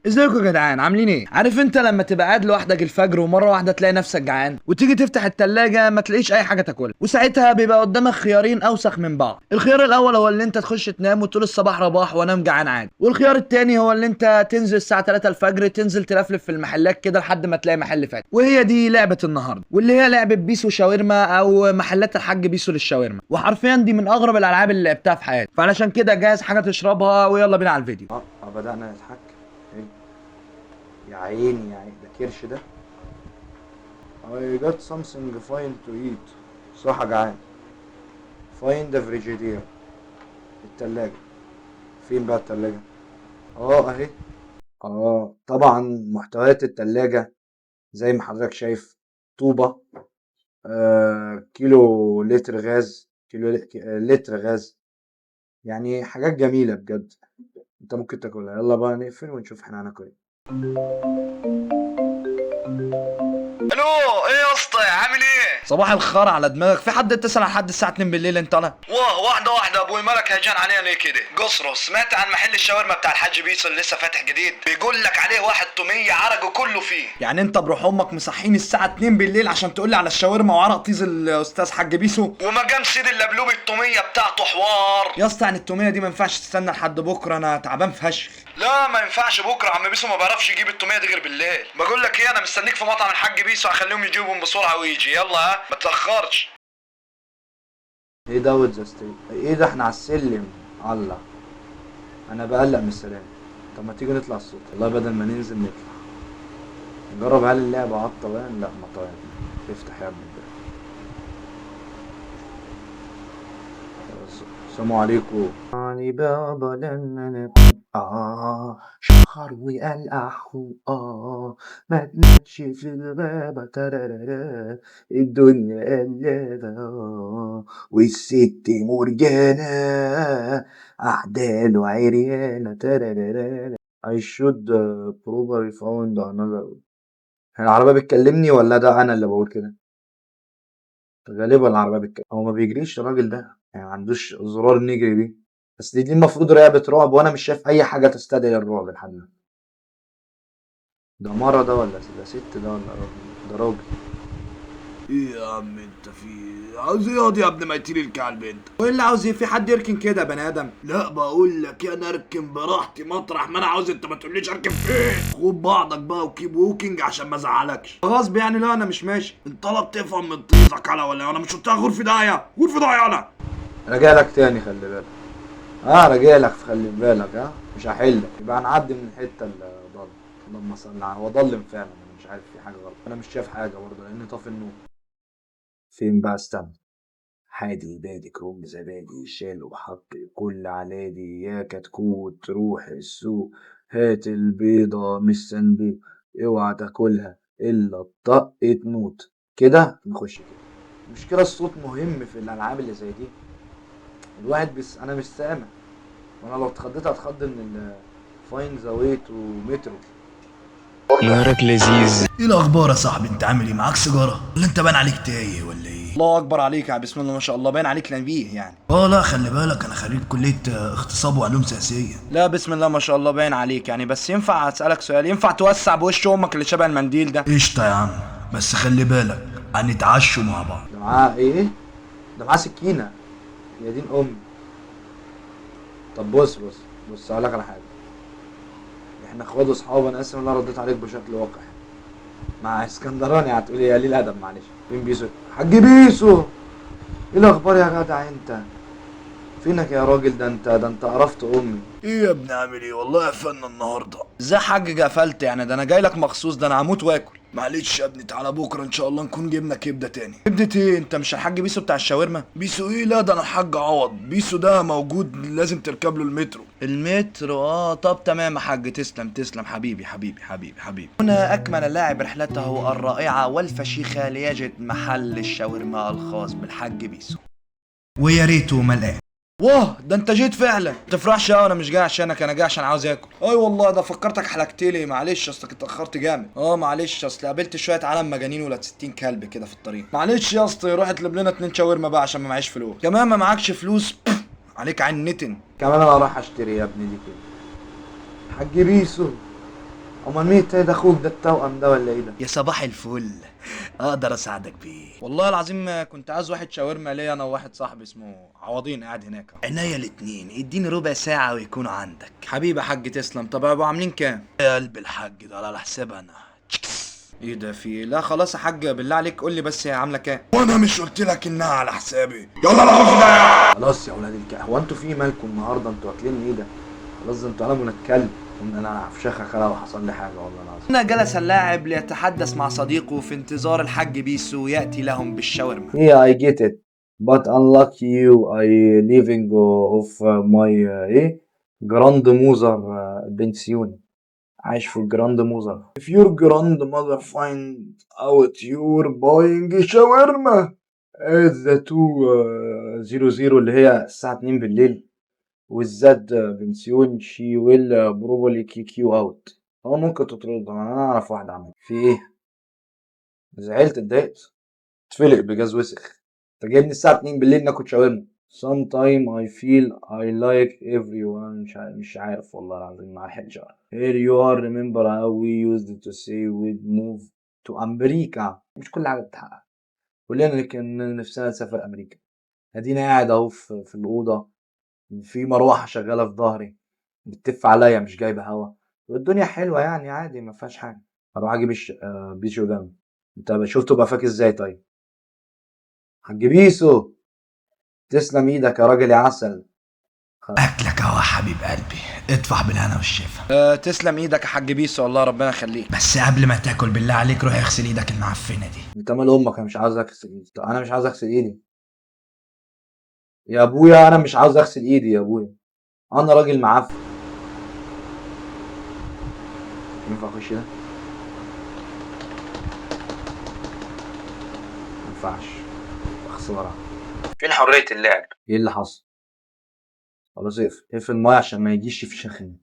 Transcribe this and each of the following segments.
ازيكم يا جدعان، عاملين ايه؟ عارف انت لما تبقى قاعد لوحدك الفجر ومره واحده تلاقي نفسك جعان وتيجي تفتح التلاجة ما تلاقيش اي حاجه تاكلها، وساعتها بيبقى قدامك خيارين اوسخ من بعض. الخيار الاول هو اللي انت تخش تنام وتقول الصباح رباح وانام جعان عادي، والخيار التاني هو اللي انت تنزل الساعه 3 الفجر تنزل تلفلف في المحلات كده لحد ما تلاقي محل فاتح. وهي دي لعبه النهارده، واللي هي لعبه بيسو شاورما او محلات الحاج بيسو للشاورما، وحرفيا دي من اغرب الالعاب اللي لعبتها في حياتي. فعلشان كده جاهز حاجه تشربها ويلا بينا على الفيديو. بدأنا نضحك. إيه؟ يا عيني يا عيني، ده كرش ده. I got something fine to eat. صراحة جعان. Find the frigidaire. التلاجة. فين بقى التلاجة؟ اهي. طبعا محتويات التلاجة زي ما حضرتك شايف. طوبة، كيلو لتر غاز، لتر غاز. يعني حاجات جميلة بجد. انت ممكن تاكلها. يلا بقى نقفل ونشوف احنا هناكل ايه. الو، ايه يا اسطى عامل ايه؟ صباح الخير على دماغك. في حد اتصل لحد الساعه 2 بالليل؟ انت انا واحده واحده ابوي مالك هيجان علينا ليه كده؟ قصره، سمعت عن محل الشاورما بتاع الحاج بيصل اللي لسه فاتح جديد؟ بيقول لك عليه واحد توميه عرقه كله فيه. يعني انت بروح امك مصحيني الساعه 2 بالليل عشان تقول لي على الشاورما وعرق طيز الاستاذ حاج بيسو؟ ومقام سيد اللبلوب التوميه بتاعته حوار يا اسطى. يعني التوميه دي ما ينفعش تستنى لحد بكره؟ انا تعبان فشخ. لا ما ينفعش بكره، عم بيسو ما بيعرفش يجيب التوميه دي غير بالليل. بقول لك ايه، انا مستنيك في مطعم الحاج بيسو، هخليهم يجيبهم بسرعه ويجي. يلا ها ما تاخرش. ايه دوت زستي؟ ايه ده؟ احنا على السلم. الله، انا بقلق من السلام. طب ما تيجي نطلع الصوت والله، بدل ما ننزل نطلع نجرب. هل اللعبة على الطوان؟ لا مطايا. افتح يا ابني الباب. السلام عليكم. علي بابا لما نبقى شهر وقال ما تنامش في الغابة ترارارا، الدنيا قلابة والست مرجانة أعداله عريانة ترارارا. I should probably found another. العربية بتكلمني ولا ده أنا اللي بقول كده؟ غالبا العربية بتكلم. هو ما بيجريش الراجل ده، يعني ما عندوش زرار نجري بيه. بس دي المفروض لعبة رعب وأنا مش شايف أي حاجة تستدعي الرعب لحد دلوقتي. ده مرة ده ولا ده ست ده ولا راجل؟ ده راجل. ايه يا عم انت في عاوز ايه ياض يا ابن ميتين الكلب انت؟ وايه اللي عاوز ايه؟ في حد يركن كده يا بني ادم؟ لا بقول لك انا اركن براحتي مطرح ما انا عاوز، انت ما تقوليش اركن فين. خد بعضك بقى وكيب ووكينج عشان ما ازعلكش غصب يعني. لا انا مش ماشي، انت طلب تفهم من طيزك على ولا انا مش قلت لك غرفه داهيه؟ غرفه داهيه انا راجعلك تاني خلي بالك. راجعلك خلي بالك. مش هحلك. يبقى هنعدي من الحتة اللي ضل. اللهم صل على، هو ضلم فعلا. انا مش عارف في حاجة غلط، انا مش شايف حاجة برضه لاني طافي النور. فين بقى؟ استنى. حادي بادي كروم زبادي شال وحط كل علادي يا كتكوت روح السوق هات البيضة مش صندوق اوعى تاكلها الا الطق تموت. كده نخش كده. المشكلة الصوت مهم في الالعاب اللي زي دي. الواحد بس انا مش سامع، وانا لو اتخضيت هتخض من فاين ذا ويت ومترو. نهارك لذيذ. ايه الاخبار يا صاحبي؟ انت عامل ايه؟ معاك سيجاره ولا انت باين عليك تايه ولا ايه؟ الله اكبر عليك يا بسم الله ما شاء الله، باين عليك نبيه يعني. لا خلي بالك انا خريج كليه اغتصاب وعلوم سياسيه. لا بسم الله ما شاء الله باين عليك يعني. بس ينفع اسالك سؤال؟ ينفع توسع بوش امك اللي شبه المنديل ده؟ قشطه يا عم، بس خلي بالك هنتعشوا مع بعض. ده معاه ايه؟ ده معاه سكينة يا دين امي. طب بص هقولك على حاجة. احنا اخوات واصحاب. انا اسف ان انا رديت عليك بشكل واقع. مع اسكندراني هتقولي يا قليل ادب. معلش. فين بيسو؟ حاج بيسو، ايه الاخبار يا جدع انت؟ فينك يا راجل؟ ده انت عرفت امي. ايه يا ابني عامل ايه؟ والله قفلنا النهارده. ازاي حاج قفلت يعني؟ ده انا جاي لك مخصوص، ده انا هموت واكل. معلش يا ابني تعالى بكره ان شاء الله نكون جبنا كبده تاني. كبده ايه؟ انت مش الحاج بيسو بتاع الشاورما؟ بيسو ايه؟ لا ده انا الحاج عوض. بيسو ده موجود، لازم تركب له المترو. المترو طب تمام يا حاج. تسلم تسلم حبيبي حبيبي حبيبي حبيبي. هنا اكمل اللاعب رحلته الرائعه والفشيخه ليجد محل الشاورما الخاص بالحاج بيسو، ويا ريته ملقاه. واه ده انت جيت فعلا. ما تفرحش قوي، انا مش جاي عشانك، انا جاي عشان عاوز اكل. اي والله ده فكرتك حلقتلي. معلش اصلك اتاخرت جامد. معلش اصل قابلت شويه عالم مجانين ولاد 60 كلب كده في الطريق. معلش يا اسطى روح اطلب لنا 2 شاورما بقى عشان ما معيش فلوس. كمان ما معكش فلوس؟ عليك عين نتن. كمان انا راح اشتري يا ابني دي كده. حاج بيسو امال مين التاني ده؟ اخوك ده التوأم ده ولا ايه ده؟ يا صباح الفل، اقدر اساعدك بيه. والله العظيم كنت عاوز واحد شاورما ليا انا وواحد صاحبي اسمه عوضين قاعد هناك. عينيا الاتنين، اديني ربع ساعة ويكونوا عندك. حبيبي يا حاج تسلم. طب ابقوا عاملين كام؟ يا قلب الحاج ده على حساب انا. ايه ده في إيه؟ لا خلاص يا حاج بالله عليك قول لي بس هي عامله كام. وانا مش قلت لك انها على حسابي؟ يلا العب ده. خلاص يا ولاد هو انتوا في مالكم النهارده؟ انتوا واكلين ايه ده؟ خلاص ده انتوا قلبوا نتكلم ان انا هفشخك لو حصل لي حاجه والله العظيم. هنا جلس اللاعب ليتحدث مع صديقه في انتظار الحاج بيسو ياتي لهم بالشاورما. Yeah, I get it. But unlike you, I living of my ايه جراند موزر بنسيون. عايش في الجراند موزر. If your grandmother find out you're buying shawarma at the 2:00 اللي هي الساعة 2 بالليل والزاد بنسيون she will probably kick you out. هو ممكن تطرد. انا اعرف واحدة عملت في ايه؟ زعلت اتضايقت اتفلق بجاز وسخ. انت جايبني الساعة 2 بالليل ناكل شاورما. Sometime I feel I like everyone. مش عارف والله العظيم مع حجر. Here you are. Remember how we used to say we'd move to أمريكا. مش كل حاجة بتتحقق. كلنا كان نفسنا نسافر أمريكا. ادينا قاعد اهو في الأوضة في مروحة شغالة في ظهري بتتف عليا مش جايبة هوا والدنيا حلوة يعني عادي ما فيهاش حاجة. اروح اجيب بيشو جنبي. انت شفته بقى فاكر ازاي؟ طيب حاج بيسو تسلم ايدك يا راجل يا عسل. اكلك اهو يا حبيب قلبي، ادفع بالهنا والشفا. تسلم ايدك يا حاج بيسو والله ربنا يخليك. بس قبل ما تاكل بالله عليك روح اغسل ايدك المعفنه دي. انت مال امك؟ انا مش عاوز اغسل ايدي. انا مش عاوز اغسل ايدي يا ابويا. انا مش عاوز اغسل ايدي يا ابويا. انا راجل معفن. ينفع اخش ده؟ ما ينفعش. خساره. فين حريه اللعب؟ ايه اللي حصل؟ خلاص اقفل المايه عشان ما يجيش في شخن.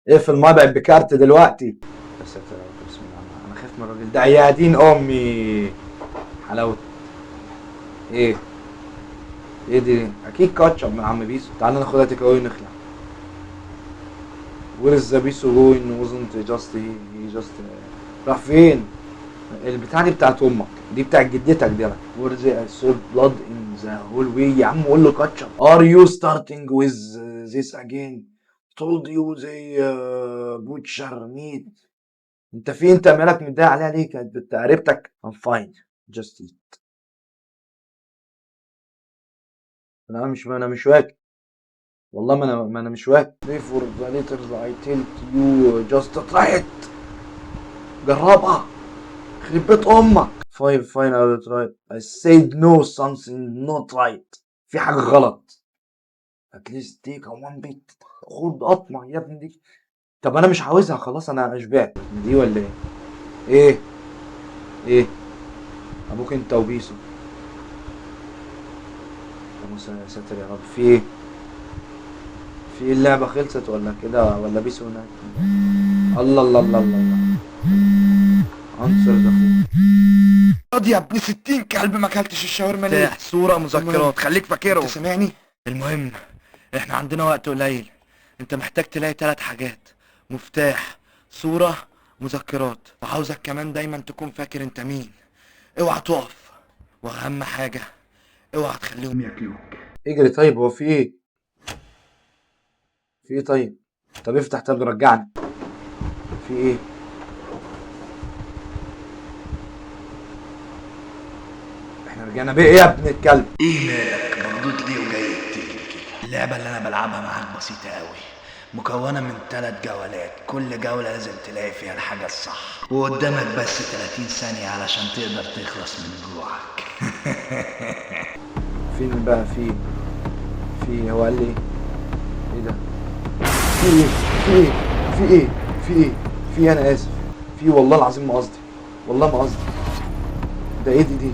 اقفل المايه بقت بكارت دلوقتي. يا ساتر يا رب بسم الله. انا خايف من الراجل ده يا دين امي. حلاوه ايه؟ ايه دي؟ اكيد كاتشب من عم بيسو. تعالى ناخدها تيك اوي نخلع. وير از ذا بيسو جوين وزنت جاست هي جاست راح فين؟ البتاعه دي بتاعت امك دي بتاعت جدتك دي. وير ذا اي سول بلاد ان ذا هول واي. يا عم قول له كاتشب. ار يو ستارتنج ويز ذيس اجين؟ told you they butcher meat. انت في انت مالك متضايق عليها ليه؟ كانت قريبتك. I'm fine just eat. انا مش واكل والله. ما انا مش واكل. for the letters I tell you just try it. جربها خرب بيت امك. fine I will try it. I said no something not right. في حاجة غلط. at least take a one bit. خد قطمة يا ابني دي. طب انا مش عاوزها خلاص انا شبعت. دي ولا ايه؟ ايه ابوك انت وبيسو؟ يا ساتر يا رب. في ايه؟ في ايه؟ اللعبة خلصت ولا كده ولا بيسو هناك؟ الله الله الله الله الله. عنصر دخول. قاضي يا ابن 60 كلب ما اكلتش الشاورما ليه؟ صورة مذكرات خليك فاكرهم. انت سامعني؟ المهم احنا عندنا وقت قليل. انت محتاج تلاقي 3 حاجات: مفتاح، صورة، مذكرات. وعاوزك كمان دايما تكون فاكر انت مين. اوعى تقف، واهم حاجة اوعى تخليهم ياكلوك. اجري. طيب هو في ايه؟ في ايه طيب؟ طب افتح. طب رجعني. في ايه؟ احنا رجعنا بايه يا ابن الكلب؟ ايه مالك مخضوض ليه وجاي تجري كده؟ اللعبة اللي انا بلعبها معاك بسيطة قوي، مكونة من 3 جولات. كل جولة لازم تلاقي فيها الحاجة الصح، وقدامك بس 30 ثانية علشان تقدر تخلص من جوعك. فين بقى؟ في هو قال لي ايه ده؟ في ايه؟ في ايه؟ في ايه؟ في ايه؟ في انا اسف. في والله العظيم ما قصدي. والله ما قصدي. ده ايه دي؟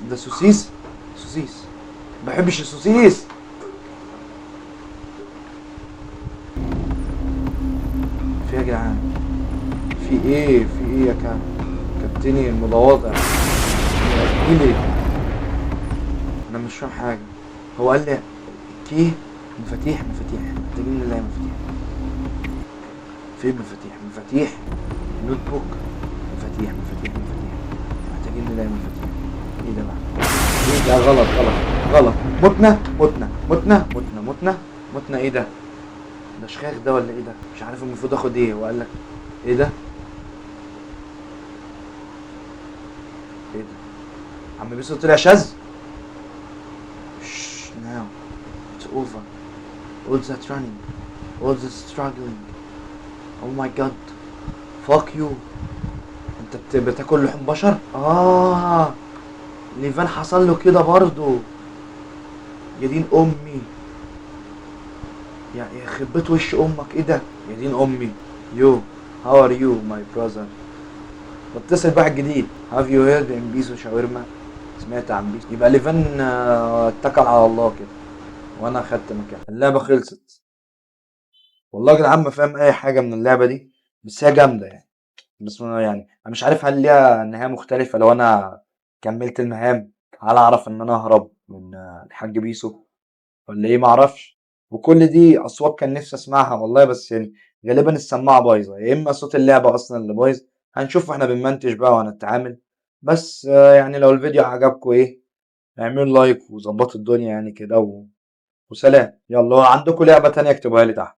ده سوسيس. سوسيس ما بحبش السوسيس. في يا جدعان؟ في ايه يا كابتني المتواضع؟ ايه ليه؟ انا مش فاهم حاجه. هو قال لي كي مفاتيح محتاجين نلاقي مفاتيح. فين مفاتيح نوت بوك. مفاتيح محتاجين نلاقي مفاتيح. ايه ده بقى؟ ايه ده؟ غلط. متنا ايه ده؟ ده شخاخ ده ولا ايه ده؟ مش عارف المفروض اخد ايه. وقال لك ايه ده؟ ايه ده؟ عم بيسو طلع شاذ. Now it's over. All that running, all that struggling. Oh my god. Fuck you. انت بتاكل لحوم بشر؟ ليفان حصل له كده برضه. يا دين امي. يا خربت وش امك. ايه ده؟ يا دين امي. يو how are you my brother. بتصل بقى الجديد. have you heard in بيسو شاورما. سمعت عن بيسو. يبقى ليفان اتكل على الله كده وانا خدت مكان. اللعبه خلصت. والله يا جدعان ما فاهم اي حاجه من اللعبه دي، بس هي جامده يعني. بس يعني انا مش عارف هل ليها نهايه مختلفه لو انا كملت المهام. هل اعرف ان انا اهرب من الحاج بيسو ولا ايه؟ معرفش. وكل دي اصوات كان نفسي اسمعها والله، بس يعني غالبا السماعه بايظه، يا اما صوت اللعبه اصلا اللي بايظ. هنشوف واحنا بنمنتج بقى وهنتعامل. بس يعني لو الفيديو عجبكم ايه، اعملوا لايك وظبطوا الدنيا يعني كده وسلام. يلا لو عندكم لعبه تانية اكتبوها لي تحت.